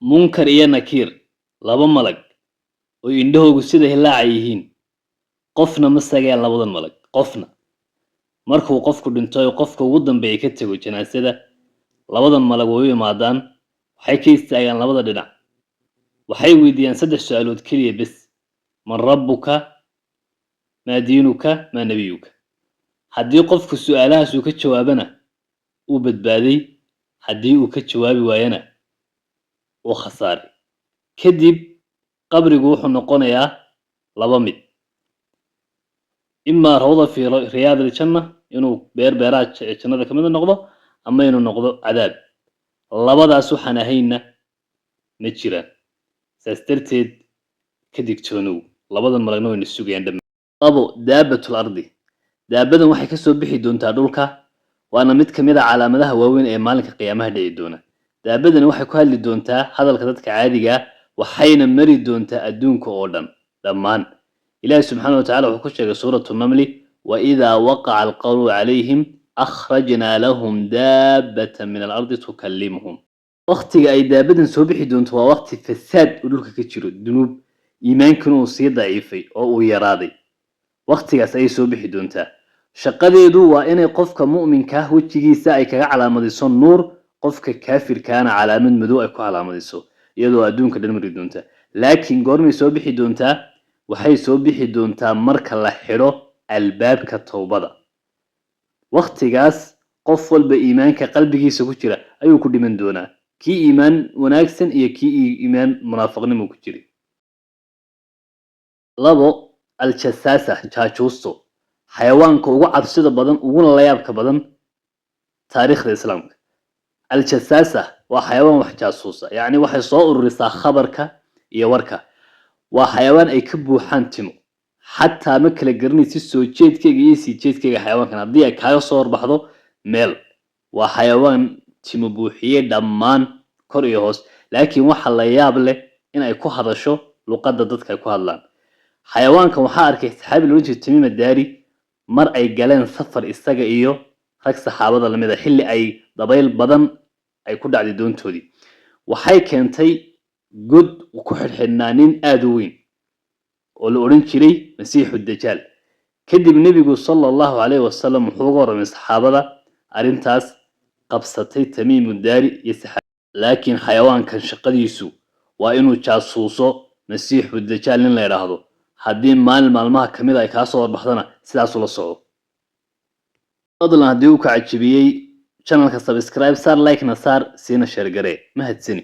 munkar iyo nakiir laba malag oo indhahoogu sida hilaaca yihiin qofna ma sageen labadan malag qofna markuu qofku dhinto oo qofka ugu dambeeya ka tago janaasada labadan malag way u yimaadaan waxay ka istaagaan labada dhinac waxay weydiiyaan saddex su'aalood keliya bes man rabbuka maa diinuka maa nabiyuka haddii qofku su'aalahaas uu ka jawaabana uu badbaaday haddii uu ka jawaabi waayana uu khasaaray kadib qabrigu wuxuu noqonayaa laba mid imaa rawda fi riyaad aljanna inuu beeraha jannada ka mid noqdo ama inuu noqdo cadaab labadaas waxaan ahayna ma jiraan saas darteed ka digtoonow labadan malagna wayna sugayaan dhammaan labo daabatul ardi daabadan waxay kasoo bixi doontaa dhulka waana mid ka mid a calaamadaha waaweyn ee maalinka qiyaamaha dhici doona daabadani waxay ku hadli doontaa hadalka dadka caadiga ah waxayna mari doontaa adduunka oo dhan dhammaan ilaahi subxaanahu watacaala wuxuu ku sheegay suuratu namli waidaa waqaca alqawlu calayhim akhrajnaa lahum daabatan min alardi tukallimuhum waqtiga ay daabadan soo bixi doonto waa waqti fasaad uu dhulka ka jiro dunuub iimaankuna uu sii daciifay oo uu yaraaday waqtigaas ayay soo bixi doontaa shaqadeedu waa inay qofka mu'minka ah wejigiisa ay kaga calaamadayso nuur qofka kaafirkaana calaamad madow ay ku calaamadayso iyadoo adduunka dhan mari doonta laakiin goormay soo bixi doontaa waxay soo bixi doontaa marka la xidho albaabka towbada waqtigaas qof walba iimaanka qalbigiisa ku jira ayuu ku dhiman doonaa kii iimaan wanaagsan iyo kii iimaan munaafiqnimo ku jiray labo aljasaasa jaajuusto xayawaanka ugu cabsida badan uguna layaabka badan taariikhda islaamka aljasaasa waa xayawaan wax jaasuusa yacni waxay soo ururisaa khabarka iyo warka waa xayawaan ay ka buuxaan timo xataa ma kala garanaysid soo jeedkayga iyo sii jeedkayga xayawaankan haddii ay kaaga soo horbaxdo meel waa xayawaan timo buuxiyey dhammaan kor iyo hoos laakiin waxa la yaab leh in ay ku hadasho luqadda dadka ay ku hadlaan xayawaankan waxaa arkay saxaabi la odhan jiray tamiima daari mar ay galeen safar isaga iyo rag saxaabada lamid a xilli ay dabayl badan ay ku dhacday doontoodii waxay keentay god ku xidhxidhnaa nin aada u weyn oo la odhan jiray masiixu dajaal kadib nebigu sala allahu calayhi wasalam wuxuu uga warramay saxaabada arrintaas qabsatay tamiimu daari iyo saxaabi laakiin xayawaankan shaqadiisu waa inuu jaasuuso masiixu dajaal nin la yidhaahdo haddii maalin maalmaha ka mid ay kaa soo horbaxdana sidaasuu la soco fadlan haddii uu ka cajabiyey channelka subscribe saar like na saar siina sheer garee mahadsani